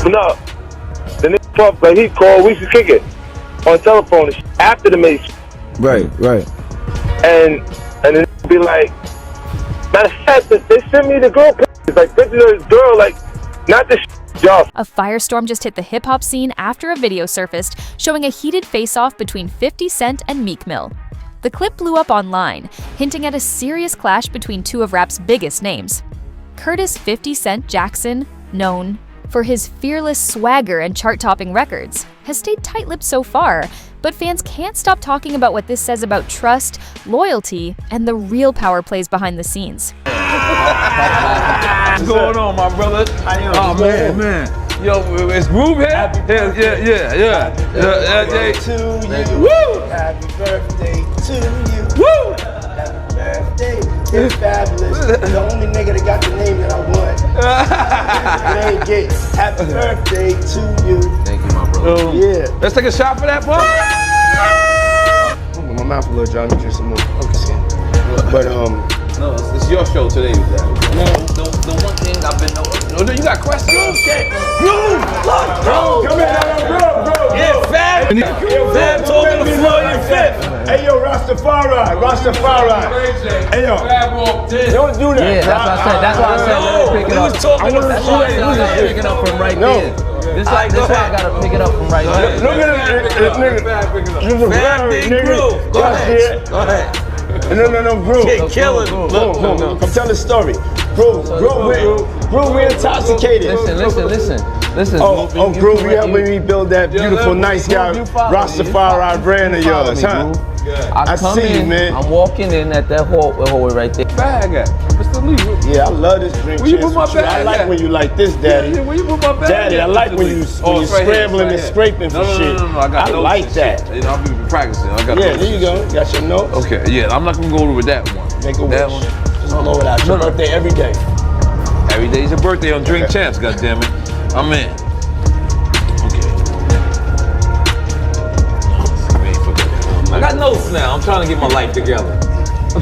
No, the nigga Puff, like he called, we used to kick it on telephone and after the Mace. Right. And then be like, matter of fact, they sent me the girl pictures, like pictures of this girl, like, not the y'all. A firestorm just hit the hip-hop scene after a video surfaced showing a heated face-off between 50 Cent and Meek Mill. The clip blew up online, hinting at a serious clash between two of rap's biggest names. Curtis 50 Cent Jackson, known for his fearless swagger and chart-topping records, has stayed tight-lipped so far, but fans can't stop talking about what this says about trust, loyalty, and the real power plays behind the scenes. What's going on, my brother? Oh, man. Yo, it's Groove here? Yeah. Happy birthday to you. Woo! Happy birthday to you. Woo! Happy birthday. It's fabulous. The only nigga that got the name that I want. It ain't gay. Happy birthday to you. Thank you, my brother. Yeah. Let's take a shot for that, boy. My mouth a little dry. Let me drink some more. Okay. But no, it's your show today, Dad. No, the one thing I've been no, you got questions? Okay. Bro. come here, bro. Yeah, Fab. Fab told me to flow you fifth. Hey yo, Rastafari. Hey yo, don't do that. Yeah, that's why I said let me pick it up. That's why I said Let me pick it up from right there. This why I gotta pick it up from right there. Look at this nigga. This is a nigga. Go ahead. No, bro. Killing. Look. Come tell the story. Bro, we're intoxicated. Listen. Oh, bro, you helping me build that beautiful, nice guy, Rastafari brand of yours, huh? I come see you, in, man. I'm walking in at that hallway right there. Bag at Mr. Lee. Yeah, I love this drink. Where you put my bag I like at? when you like this, Daddy. Yeah, where you put my bag Daddy, at, I like Mr. when Lee? you Oh, it's right scrambling here, and scraping for shit. No, I got I notes like and that. shit. You know, I've been practicing. I got Yeah, notes there you and go. Got your notes? shit. Okay, yeah, I'm not gonna go over with that one. Make a That wish. one. Just blow it out. Your birthday every day. Every day's your birthday on Drink Champs, goddammit. I'm in. Okay. I got notes now. I'm trying to get my life together. Go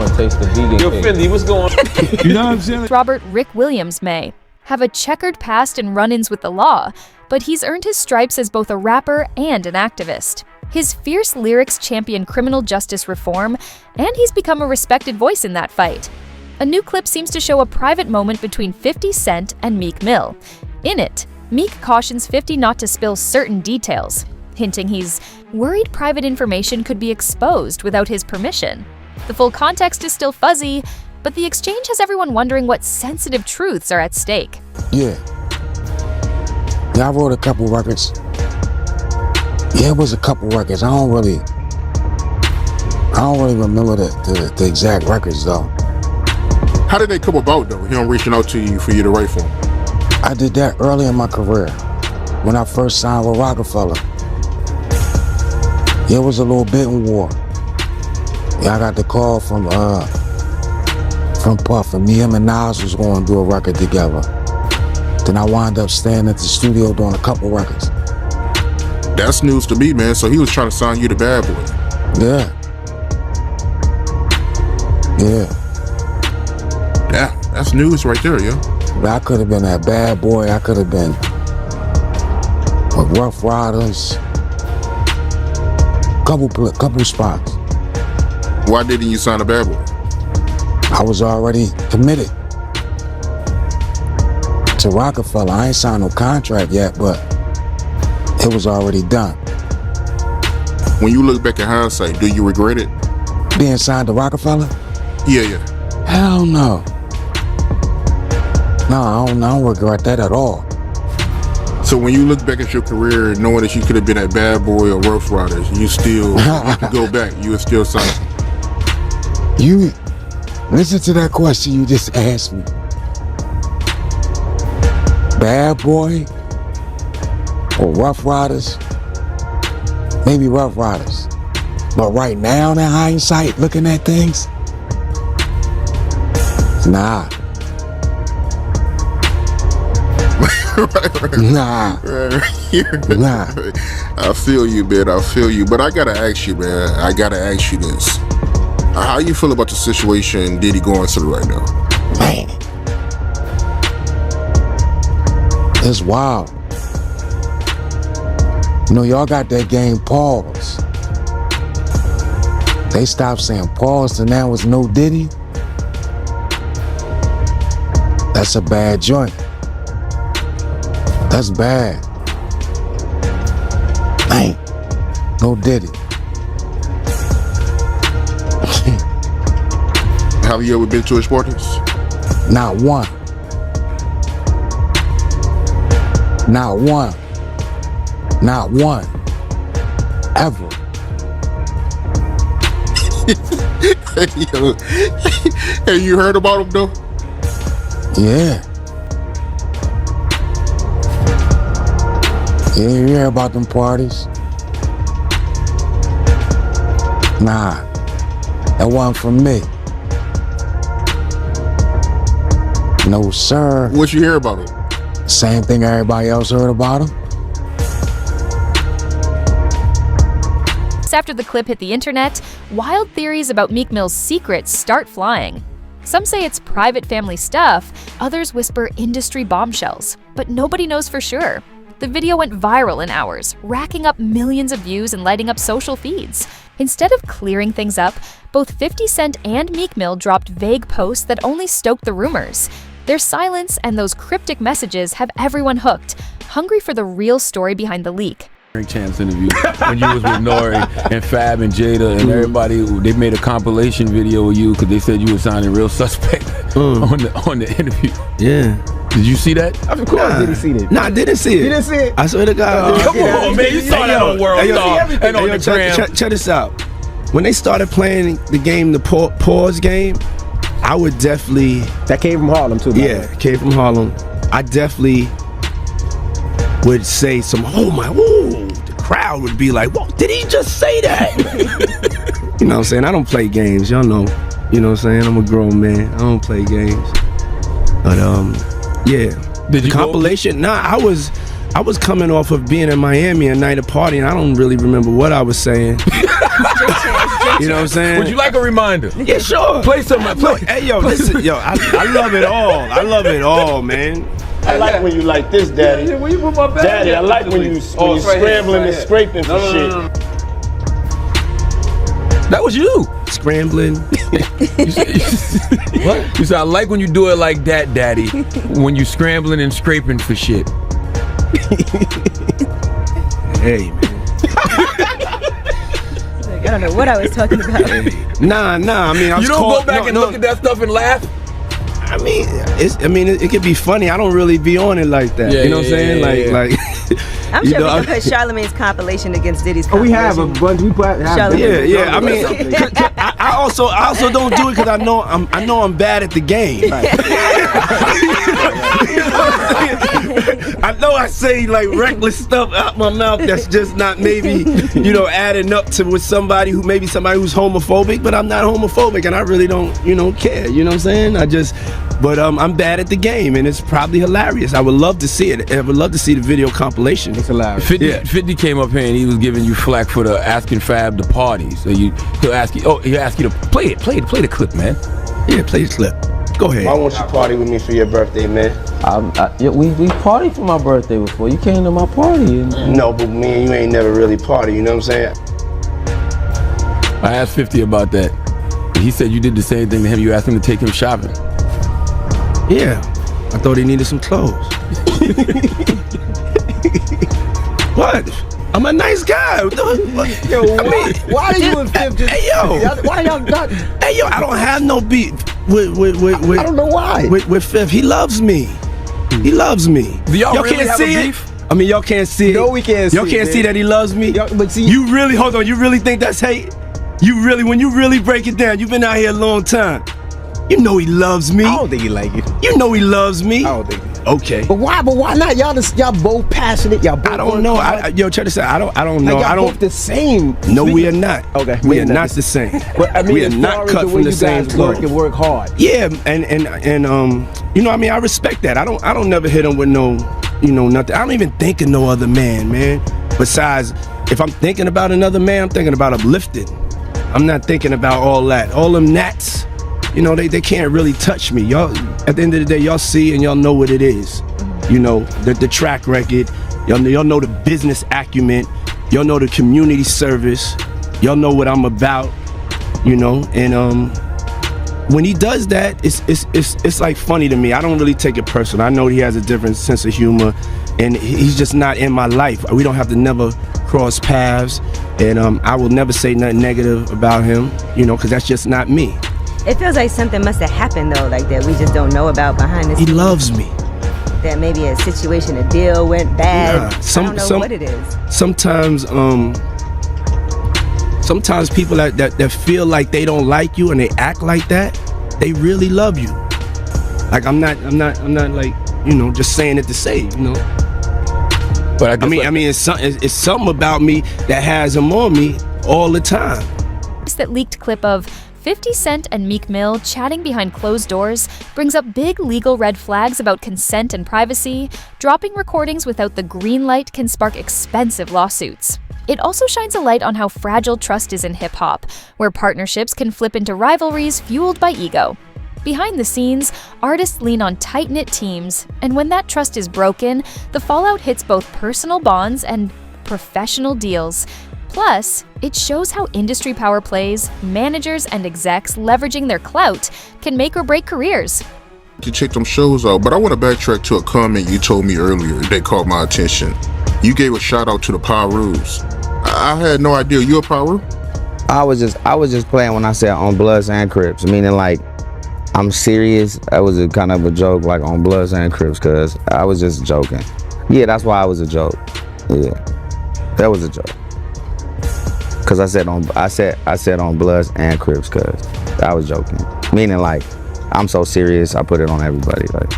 and taste the vegan Yo, cake. Fendi, what's going on? You know what I'm saying? Robert Rick Williams may have a checkered past and run-ins with the law, but he's earned his stripes as both a rapper and an activist. His fierce lyrics champion criminal justice reform, and he's become a respected voice in that fight. A new clip seems to show a private moment between 50 Cent and Meek Mill. In it, Meek cautions 50 not to spill certain details, hinting he's worried private information could be exposed without his permission. The full context is still fuzzy, but the exchange has everyone wondering what sensitive truths are at stake. Yeah, I wrote a couple records. Yeah, it was a couple records. I don't really remember the exact records though. How did they come about though? Him reaching out to you for you to write for him? I did that early in my career when I first signed with Rockefeller. Yeah, it was a little bidding war. Yeah, I got the call from Puff, and me, him, and Nas was going to do a record together. Then I wound up staying at the studio doing a couple records. That's news to me, man. So he was trying to sign you to Bad Boy. Yeah. Yeah, that's news right there, yo. But I could have been that Bad Boy. I could have been with Rough Riders. Couple spots. Why didn't you sign a Bad Boy? I was already committed to Rockefeller. I ain't signed no contract yet, but it was already done. When you look back in hindsight, do you regret it? Being signed to Rockefeller? Yeah. Hell no. No, I don't regret that at all. So when you look back at your career, knowing that you could have been at Bad Boy or Rough Riders, you still could go back. You would still sign. You listen to that question you just asked me. Bad Boy or Rough Riders? Maybe Rough Riders. But right now, in hindsight, looking at things, nah. Nah. I feel you, man. I feel you. But I gotta ask you, man. I gotta ask you this. How you feel about the situation Diddy going through right now? Man. It's wild. You know, y'all got that game pause. They stopped saying pause and now it's no Diddy. That's a bad joint. That's bad. Man, no Diddy. Have you ever been to his parties? Not one. Not one. Not one. Ever. Hey, you heard about him though? Yeah. Yeah, you hear about them parties? Nah, that wasn't for me. No, sir. What you hear about him? Same thing everybody else heard about him. After the clip hit the internet, wild theories about Meek Mill's secrets start flying. Some say it's private family stuff, others whisper industry bombshells, but nobody knows for sure. The video went viral in hours, racking up millions of views and lighting up social feeds. Instead of clearing things up, both 50 Cent and Meek Mill dropped vague posts that only stoked the rumors. Their silence and those cryptic messages have everyone hooked, hungry for the real story behind the leak. Chance interview when you was with Nori and Fab and Jada and everybody. They made a compilation video with you because they said you were sounding real suspect on the interview. Yeah. Did you see that? Of course, did he see that? Nah, I didn't see it. You didn't see it? I swear to God. Come on, man. You saw that on World Star and on the gram. Check this out. When they started playing the game, the pause game, I would definitely. That came from Harlem too. Yeah, came from Harlem. I definitely would say some. Oh my! Whoa! The crowd would be like, "Whoa! Did he just say that?" You know what I'm saying? I don't play games. Y'all know. You know what I'm saying? I'm a grown man. I don't play games. But yeah. Did you compilation? Nah, I was coming off of being in Miami a night of party, and I don't really remember what I was saying. You know what I'm saying? Would you like a reminder? Yeah, sure. Play some. Hey, yo, listen, yo, I love it all. I love it all, man. I like when you like this, Daddy. When you put my bag Daddy, I like when you scrambling and scraping for shit. That was you. Scrambling. What? You said, I like when you do it like that, Daddy. When you scrambling and scraping for shit. Hey, man. I don't know what I was talking about. Nah. I mean, you don't go back and look at that stuff and laugh. I mean, it could be funny. I don't really be on it like that. Yeah, you know what I'm saying? Like. I'm sure we can put Charlamagne's compilation against Diddy's compilation. We have a bunch. We put. Yeah. I mean, I also don't do it because I know I'm bad at the game. Right. I know I say like reckless stuff out my mouth that's just not maybe adding up to with somebody who's homophobic, but I'm not homophobic and I really don't care. You know what I'm saying? But I'm bad at the game and it's probably hilarious. I would love to see it. I would love to see the video compilation. It's hilarious. 50 came up here and he was giving you flack for the asking Fab to party. So he'll ask you to play the clip, man. Yeah, play the clip. Go ahead. Why won't you party with me for your birthday, man? We partied for my birthday before. You came to my party. No, but me and you ain't never really party. You know what I'm saying? I asked 50 about that. He said you did the same thing to him. You asked him to take him shopping. Yeah, I thought he needed some clothes. What? I'm a nice guy. Yo, why are you and 50? Hey, yo. Why y'all not? Hey, yo, I don't have no beef with I don't know why. With Fifth. He loves me. He loves me. Do y'all really can't have see a it? beef? I mean, y'all can't see it. No, we can't see it. Y'all can't see that he loves me? But see, you really, hold on, you really think that's hate? When you really break it down, you've been out here a long time. You know he loves me. I don't think he like it. You know he loves me. I don't think he. Okay. But why not? Y'all both passionate. Y'all both. I don't know. Yo, check this out. I don't know. Like I don't. Both the same. No, we are not. Okay. We are not the same. But I mean, we are not cut from the same cloth. Work hard. Yeah, and I mean, I respect that. I don't never hit him with no, nothing. I don't even think of no other man. Besides, if I'm thinking about another man, I'm thinking about uplifting. I'm not thinking about all that. All them gnats. They can't really touch me. Y'all, at the end of the day, y'all see and y'all know what it is. you know, the track record. Y'all know the business acumen. Y'all know the community service. Y'all know what I'm about, you know. And when he does that, it's like funny to me. I don't really take it personal. I know he has a different sense of humor, and he's just not in my life. We don't have to never cross paths, and I will never say nothing negative about him, you know, because that's just not me. It feels like something must have happened though, like that we just don't know about behind the scenes. He loves me. That maybe a situation, a deal went bad. I don't know what it is. Sometimes people that feel like they don't like you and they act like that, they really love you. Like I'm not like, you know, just saying it to say, you know. But I mean, it's something about me that has them on me all the time. That leaked clip of 50 Cent and Meek Mill chatting behind closed doors brings up big legal red flags about consent and privacy. Dropping recordings without the green light can spark expensive lawsuits. It also shines a light on how fragile trust is in hip-hop, where partnerships can flip into rivalries fueled by ego. Behind the scenes, artists lean on tight-knit teams, and when that trust is broken, the fallout hits both personal bonds and professional deals. Plus, it shows how industry power plays, managers and execs leveraging their clout can make or break careers. To check them shows out, but I want to backtrack to a comment you told me earlier that caught my attention. You gave a shout out to the Pyrus. I had no idea you a Pyru? I was just playing when I said on Bloods and Crips, meaning like I'm serious. That was a kind of a joke, like on Bloods and Crips, cause I was just joking. Yeah, that's why I was a joke. Yeah, that was a joke. Cause I said on Bloods and Crips, cause I was joking. Meaning like I'm so serious, I put it on everybody. Like.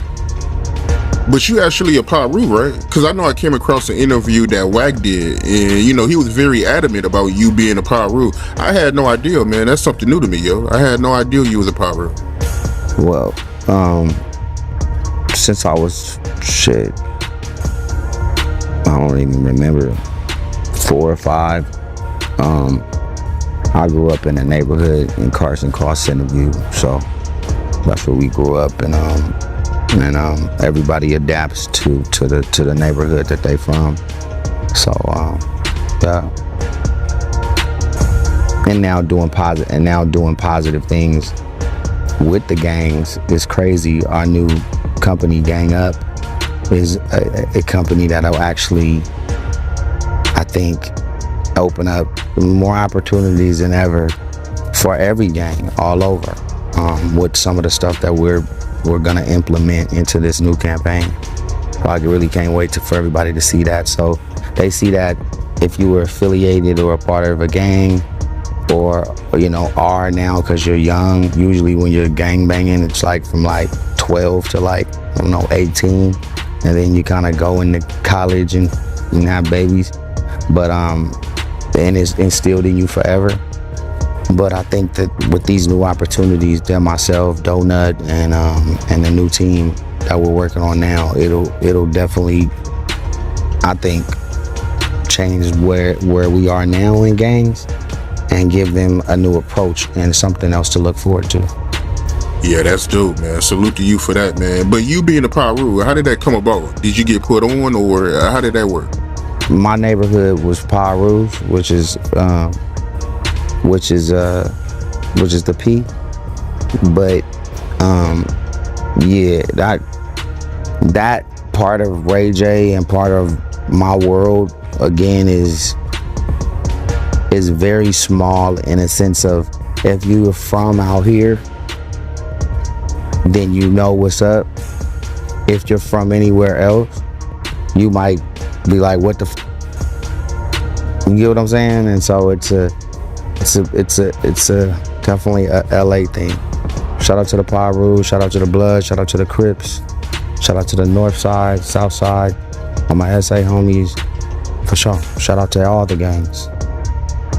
But you actually a Pyru, right? Because I know I came across an interview that Wack did, and you know he was very adamant about you being a Pyru. I had no idea, man. That's something new to me, yo. I had no idea you was a Pyru. Well, since I was I don't even remember, 4 or 5. I grew up in a neighborhood in Carson called Centerview, so that's where we grew up, and everybody adapts to the neighborhood that they from. So yeah. And now doing positive things with the gangs is crazy. Our new company, Gang Up, is a company that'll actually, I think, open up more opportunities than ever for every gang all over, with some of the stuff that we're gonna implement into this new campaign. So I really can't wait for everybody to see that. So they see that if you were affiliated or a part of a gang, or you know are now because you're young. Usually when you're gang banging, it's like from like 12 to like 18, and then you kind of go into college and have babies. But and it's instilled in you forever. But I think that with these new opportunities, that myself, Donut, and the new team that we're working on now, it'll definitely, I think, change where we are now in gangs and give them a new approach and something else to look forward to. Yeah, that's dope, man. Salute to you for that, man. But you being a Pyru, how did that come about? Did you get put on, or how did that work? My neighborhood was Pyrus, which is the P. But yeah, that part of Ray J and part of my world again is very small, in a sense of if you're from out here, then you know what's up. If you're from anywhere else, you might be like, what the you get what I'm saying? And so it's a definitely a LA thing. Shout out to the Pyru, shout out to the Blood, shout out to the Crips, shout out to the North Side, South Side, all my SA homies, for sure. Shout out to all the gangs.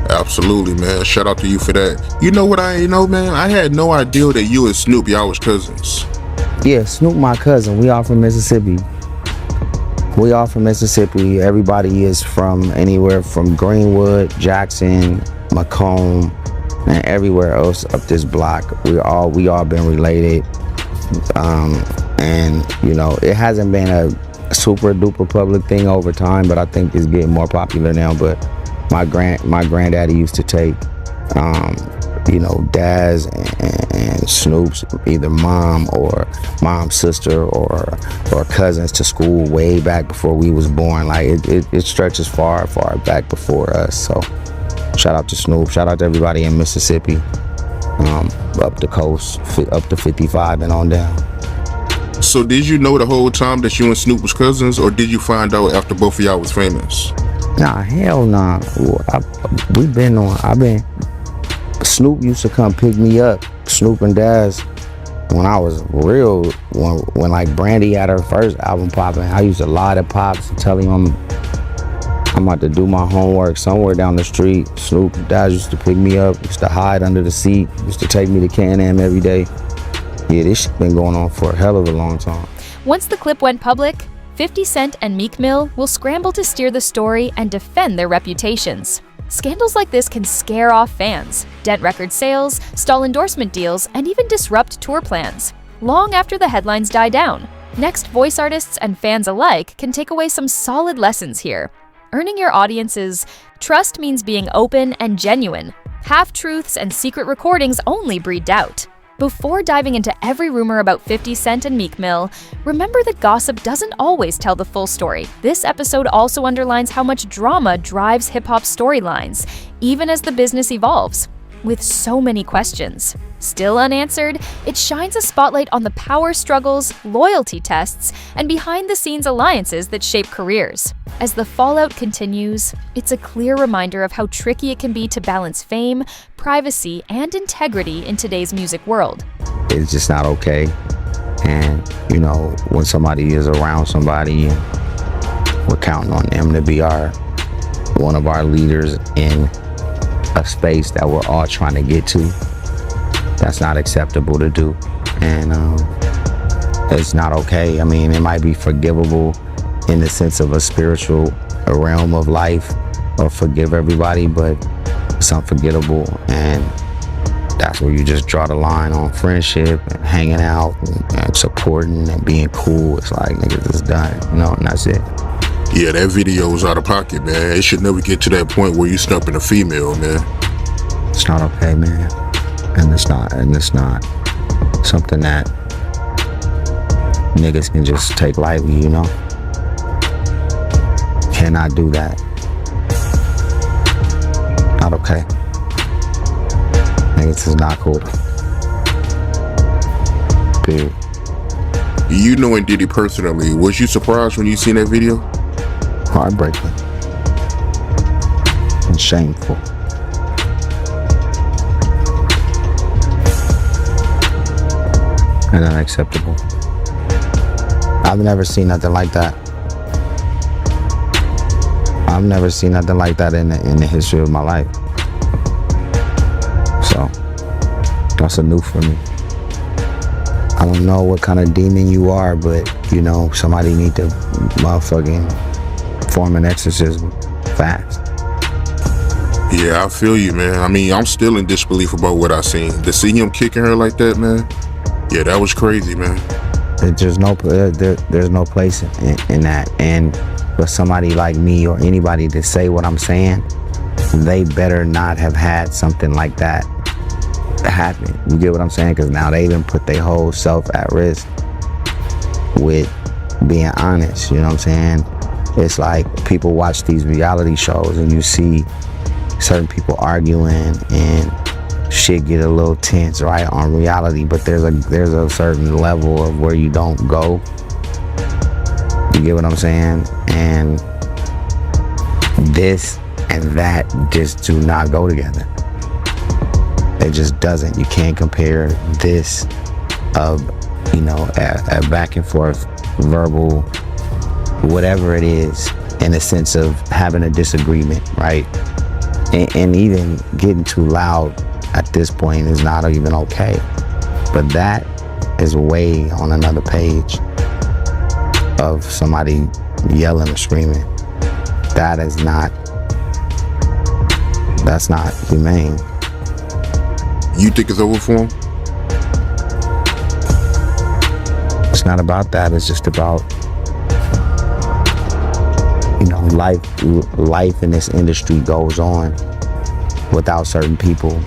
Absolutely, man. Shout out to you for that. You know what I ain't know, man? I had no idea that you and Snoop, y'all was cousins. Yeah, Snoop my cousin. We all from Mississippi. Everybody is from anywhere from Greenwood, Jackson, Macomb, and everywhere else up this block. We all been related. And you know, it hasn't been super duper public thing over time, but I think it's getting more popular now. But my granddaddy used to take, you know, Daz and Snoop's either mom or mom's sister or cousins to school way back before we was born. Like it stretches far back before us. So shout out to Snoop, shout out to everybody in Mississippi, up the coast, up to 55 and on down. So did you know the whole time that you and Snoop was cousins, or did you find out after both of y'all was famous? Nah, hell nah. Snoop used to come pick me up, Snoop and Daz, when I was real, when like Brandy had her first album popping. I used to lie to Pops and tell him I'm about to do my homework somewhere down the street. Snoop and Daz used to pick me up, used to hide under the seat, used to take me to Can-Am every day. Yeah, this shit been going on for a hell of a long time. Once the clip went public, 50 Cent and Meek Mill will scramble to steer the story and defend their reputations. Scandals like this can scare off fans, dent record sales, stall endorsement deals, and even disrupt tour plans. Long after the headlines die down, next voice artists and fans alike can take away some solid lessons here. Earning your audience's trust means being open and genuine. Half-truths and secret recordings only breed doubt. Before diving into every rumor about 50 Cent and Meek Mill, remember that gossip doesn't always tell the full story. This episode also underlines how much drama drives hip-hop storylines, even as the business evolves. With so many questions still unanswered, it shines a spotlight on the power struggles, loyalty tests, and behind-the-scenes alliances that shape careers. As the fallout continues, it's a clear reminder of how tricky it can be to balance fame, privacy, and integrity in today's music world. It's just not okay. And, you know, when somebody is around somebody, and we're counting on them to be one of our leaders in a space that we're all trying to get to, that's not acceptable to do. And it's not okay. I mean, it might be forgivable in the sense of a spiritual realm of life, or forgive everybody, but it's unforgettable. And that's where you just draw the line on friendship and hanging out and supporting and being cool. It's like, niggas, it's done, you know, and that's it. Yeah, that video was out of pocket, man. It should never get to that point where you stumping a female, man. It's not okay, man. And it's not something that niggas can just take lightly, you know? Cannot do that. Not okay. Niggas is not cool. Period. You knowing Diddy personally, was you surprised when you seen that video? Heartbreaking and shameful. And unacceptable. I've never seen nothing like that. I've never seen nothing like that in the history of my life. So that's a new for me. I don't know what kind of demon you are, but you know, somebody need to motherfucking form an exorcism fast. Yeah, I feel you, man. I mean, I'm still in disbelief about what I seen. To see him kicking her like that, man. Yeah, that was crazy, man. There's no place in that. And for somebody like me or anybody to say what I'm saying, they better not have had something like that happen. You get what I'm saying? Because now they even put their whole self at risk with being honest. You know what I'm saying? It's like people watch these reality shows and you see certain people arguing and shit get a little tense, right, on reality, but there's a certain level of where you don't go. You get what I'm saying? And this and that just do not go together. It just doesn't. You can't compare this of, you know, a back and forth verbal whatever it is in the sense of having a disagreement, right? And even getting too loud at this point is not even okay. But that is way on another page of somebody yelling or screaming. That's not humane. You think it's over for him? It's not about that. It's just about you know, life in this industry goes on without certain people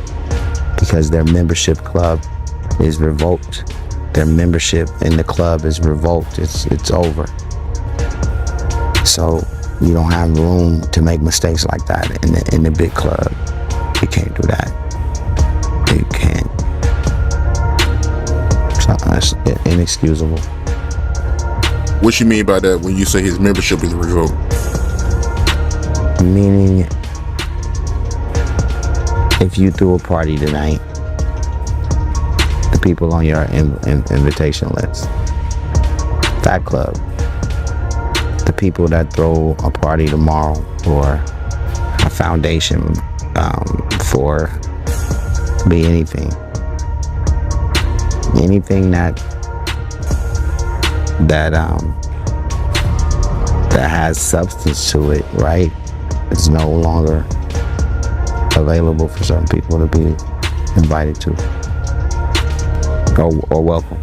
because their membership club is revoked. Their membership in the club is revoked. It's over. So you don't have room to make mistakes like that in the big club. You can't do that. You can't. So that's inexcusable. What you mean by that when you say his membership is revoked? Meaning, if you threw a party tonight, the people on your invitation list, that club, the people that throw a party tomorrow or a foundation for be anything that has substance to it, right? It's no longer available for certain people to be invited to or welcome.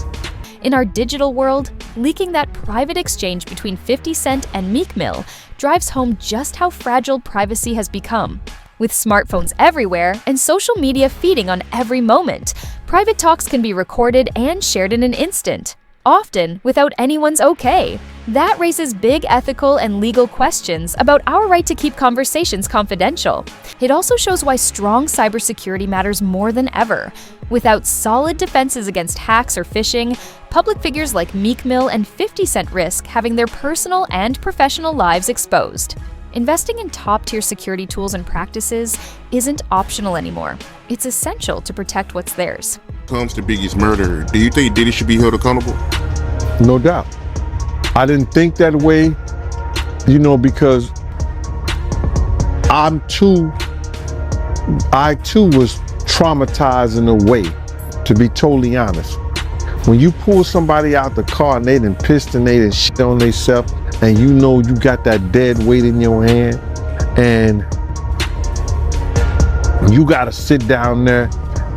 In our digital world, leaking that private exchange between 50 Cent and Meek Mill drives home just how fragile privacy has become. With smartphones everywhere and social media feeding on every moment, private talks can be recorded and shared in an instant, often without anyone's okay. That raises big ethical and legal questions about our right to keep conversations confidential. It also shows why strong cybersecurity matters more than ever. Without solid defenses against hacks or phishing, public figures like Meek Mill and 50 Cent risk having their personal and professional lives exposed. Investing in top-tier security tools and practices isn't optional anymore. It's essential to protect what's theirs. Comes to Biggie's murder, do you think Diddy should be held accountable? No doubt. I didn't think that way, you know, because I too was traumatized in a way, to be totally honest. When you pull somebody out the car and they done pissed and they done shit on themselves, and you know you got that dead weight in your hand, and you gotta sit down there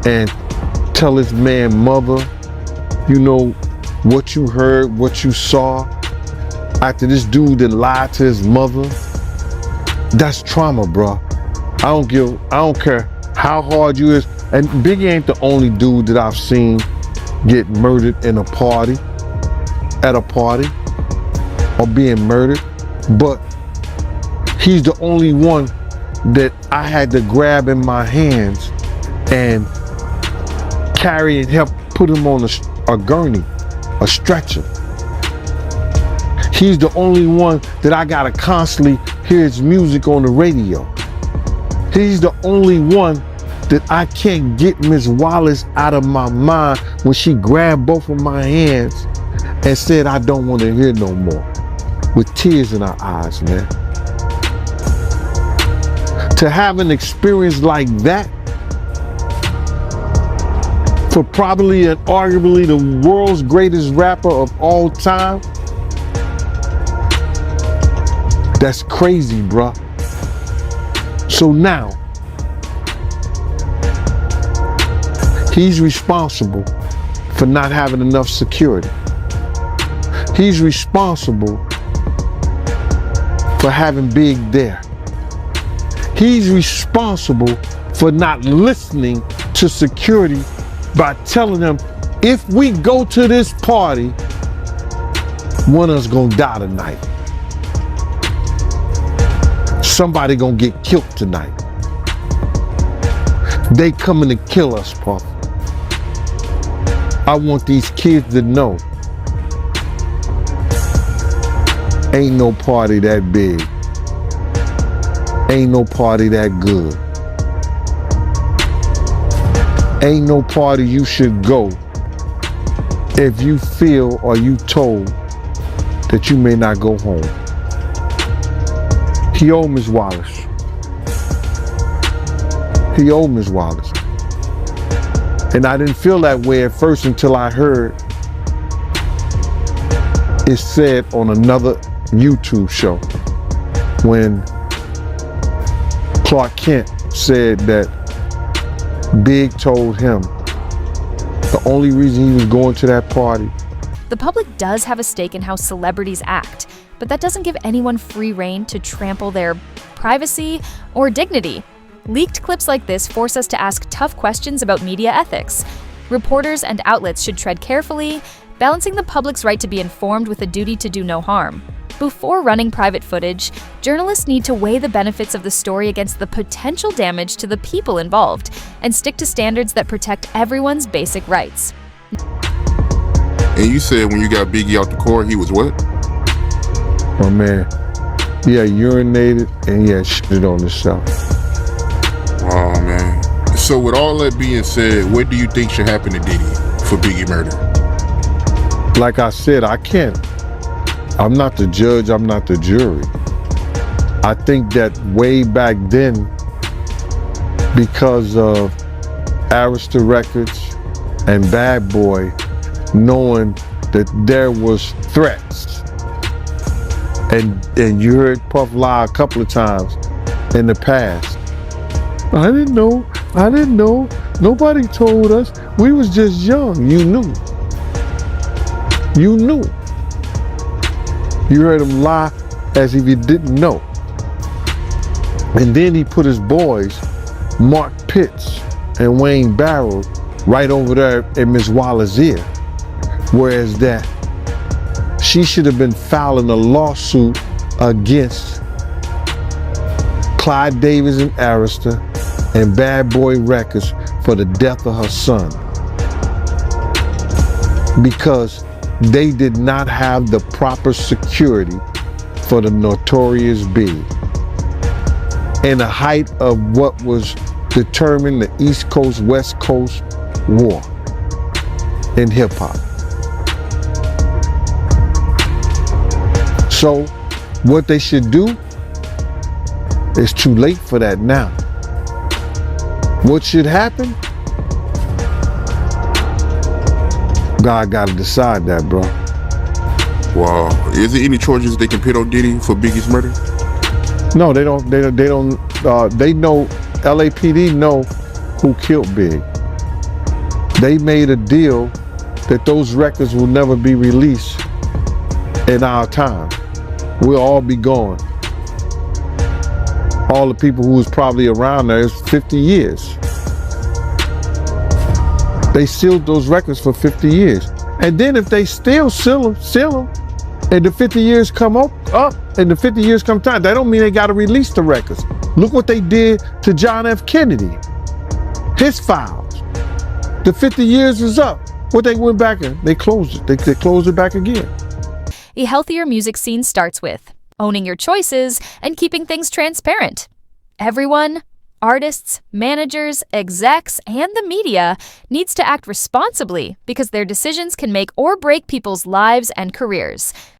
and tell this man mother, you know, what you heard, what you saw, after this dude that lied to his mother. That's trauma, bro. I don't care how hard you is. And Biggie ain't the only dude that I've seen get murdered in a party, at a party, or being murdered. But he's the only one that I had to grab in my hands and carry and help put him on a gurney, a stretcher. He's the only one that I gotta constantly hear his music on the radio. He's the only one that I can't get Miss Wallace out of my mind when she grabbed both of my hands and said, I don't want to hear no more, with tears in her eyes, man. To have an experience like that, for probably and arguably the world's greatest rapper of all time, that's crazy, bruh. So now, he's responsible for not having enough security. He's responsible for having Big there. He's responsible for not listening to security by telling them, if we go to this party, one of us gonna die tonight. Somebody gonna get killed tonight. They coming to kill us, Puff. I want these kids to know, ain't no party that big. Ain't no party that good. Ain't no party you should go if you feel or you told that you may not go home. He owed Miss Wallace. He owed Miss Wallace. And I didn't feel that way at first until I heard it said on another YouTube show when Clark Kent said that Big told him the only reason he was going to that party. The public does have a stake in how celebrities act, but that doesn't give anyone free rein to trample their privacy or dignity. Leaked clips like this force us to ask tough questions about media ethics. Reporters and outlets should tread carefully, balancing the public's right to be informed with a duty to do no harm. Before running private footage, journalists need to weigh the benefits of the story against the potential damage to the people involved and stick to standards that protect everyone's basic rights. And you said when you got Biggie out the court, he was what? My man, he had urinated and he had shit on himself. Oh, man. So with all that being said, what do you think should happen to Diddy for Biggie murder? Like I said, I'm not the judge, I'm not the jury. I think that way back then, because of Arista Records and Bad Boy knowing that there was threats, and you heard Puff lie a couple of times in the past. I didn't know, nobody told us, we was just young. You knew. You heard him lie as if he didn't know. And then he put his boys, Mark Pitts and Wayne Barrow, right over there in Miss Waller's ear. Whereas that she should have been filing a lawsuit against Clyde Davis and Arista and Bad Boy Records for the death of her son. Because they did not have the proper security for the Notorious Big. In the height of what was determined the East Coast, West Coast war in hip hop. So what they should do, it's too late for that now. What should happen? God gotta decide that, bro. Wow. Is there any charges they can put on Diddy for Biggie's murder? No, they don't. They know, LAPD know who killed Big. They made a deal that those records will never be released in our time. We'll all be gone. All the people who was probably around there is 50 years. They sealed those records for 50 years. And then if they still seal them, and the 50 years come up, and the 50 years come time, that don't mean they got to release the records. Look what they did to John F. Kennedy. His files. The 50 years is up. What they went back in, they closed it. They closed it back again. A healthier music scene starts with owning your choices and keeping things transparent. Everyone, artists, managers, execs, and the media needs to act responsibly because their decisions can make or break people's lives and careers.